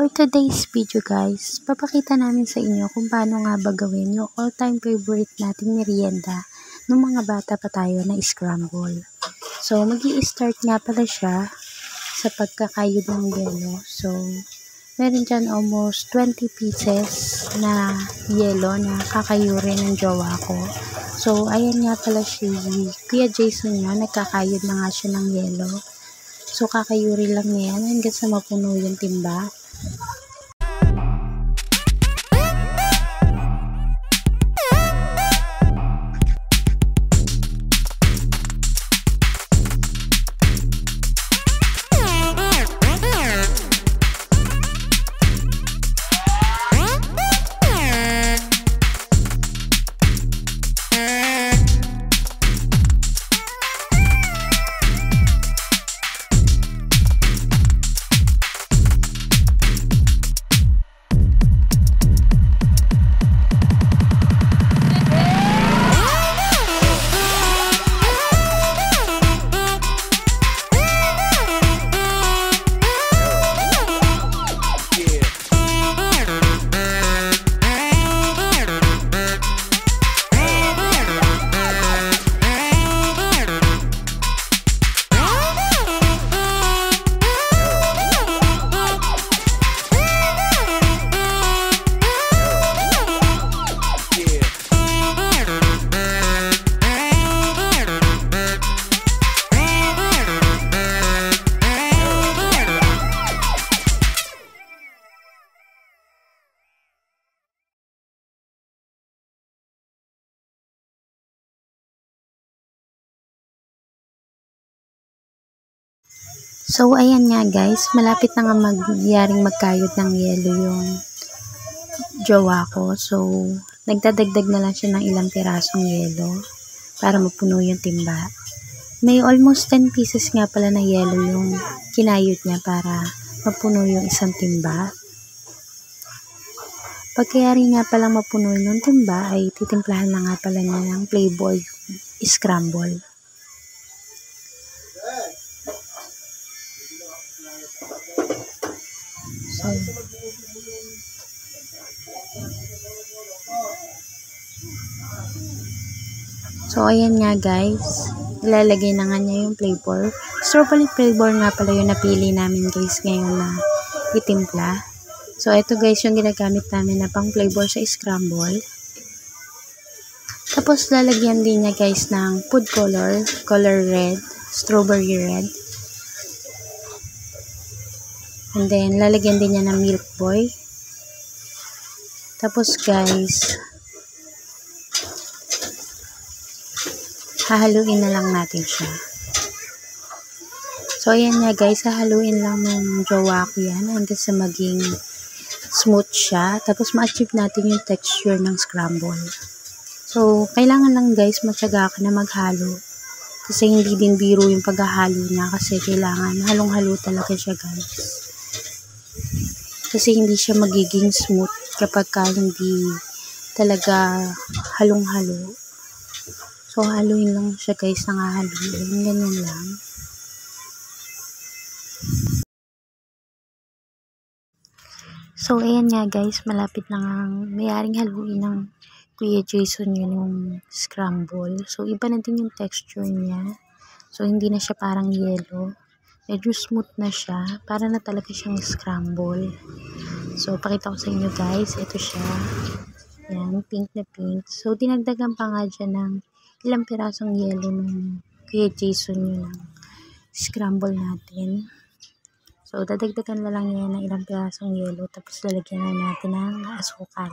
For today's video guys, papakita namin sa inyo kung paano nga ba gawin yung all-time favorite nating merienda nung mga bata pa tayo na scramble. So, mag-i-start nga pala siya sa pagkakayod ng yelo. So, meron dyan almost 20 pieces na yelo na kakayurin ng jowa ko. So, ayan nga pala si Kuya Jason niya, nagkakayod na nga siya ng yelo. So, kakayuri lang niya yan hanggang sa mapuno yung timba. So, ayan nga guys, malapit na nga magyaring magkayod ng yelo yung jowa ko. So, nagdadagdag na lang siya ng ilang pirasong yelo para mapuno yung timba. May almost 10 pieces nga pala na yelo yung kinayod niya para mapuno yung isang timba. Pagkayari nga palang mapuno yung timba ay titimplahan na nga pala niya ng Playboy scramble. So, ayan nga guys, ilalagay na nga niya yung flavor. Strawberry flavor nga pala yung napili namin guys ngayon na itimpla. So, ito guys yung ginagamit namin na pang flavor sa scramble. Tapos, lalagyan din niya guys ng food color, color red, strawberry red. And then, lalagyan din niya ng Milk Boy. Tapos guys, hahaluin na lang natin siya. So, ayan nga guys, hahaluin lang ng jowa ko yan hanggang sa maging smooth siya. Tapos, ma-achieve natin yung texture ng scramble. So, kailangan lang guys, matyaga ka na maghalo. Kasi hindi din biro yung paghahalo niya kasi kailangan halong-halo talaga siya guys. Kasi hindi siya magiging smooth kapag hindi talaga halong-halo. So, haluin lang siya guys, nangahaluin. Ganyan lang. So, ayan nga guys, malapit na nga mayaring haluin ng Kuya Jason yun yung scramble. So, iba na din yung texture niya. So, hindi na siya parang yellow. Medyo smooth na siya. Para na talaga siyang scramble. So, pakita ko sa inyo guys. Ito siya. Yan, pink na pink. So, dinagdagan pa nga dyan ng ilang pirasong yelo ng Kuya Jason yun ang scramble natin. So, dadagdagan na lang yan ng ilang pirasong yelo. Tapos, lalagyan na natin ng asukal.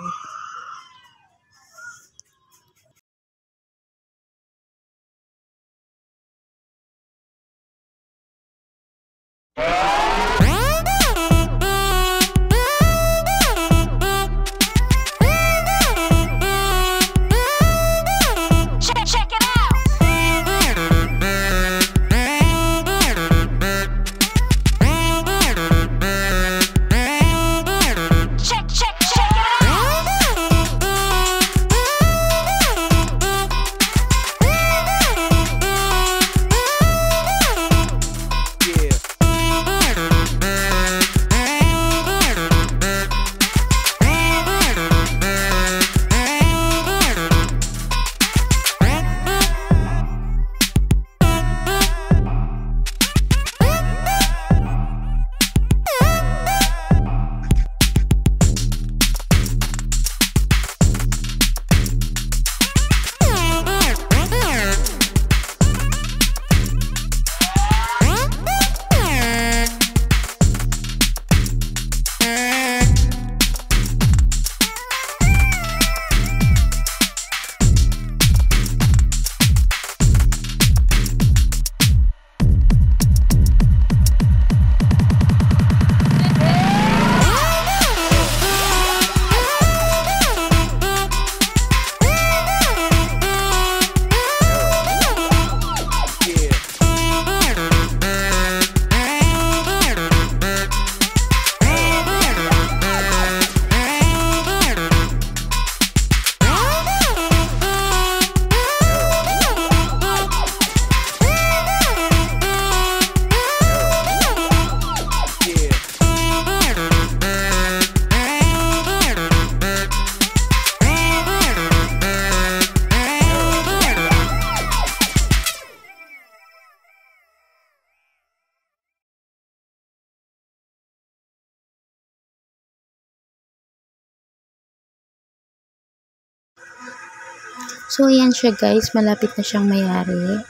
So, ayan siya guys. Malapit na siyang mayari.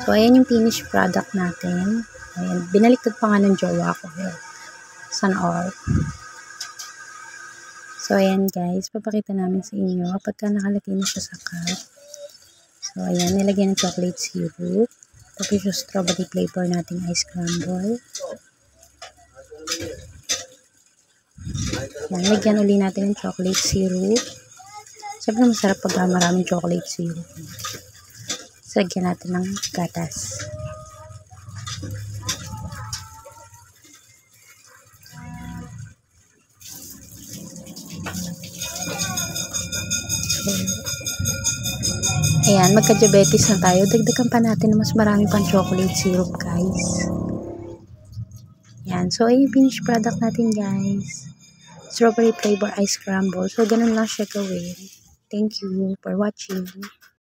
So, ayan yung finished product natin. Ayan. Binaliktad pa nga ng jowa ko. Sana all. So, ayan guys. Papakita namin sa inyo kapag ka nakalagay na siya sa cup. So, ayan. Nilagyan ng chocolate syrup. Tapos yung strawberry flavor nating ice crumble. Ayan. Lagyan uli natin ng chocolate syrup. Siyempre masarap pag maraming chocolate syrup. So, lagyan natin ng gatas. So, ayan, magka-diabetes na tayo. Dagdagan pa natin na mas marami pang chocolate syrup, guys. Ayan, so ay finished product natin, guys. Strawberry flavor ice crumble. So, ganun lang siya gawin. Thank you for watching.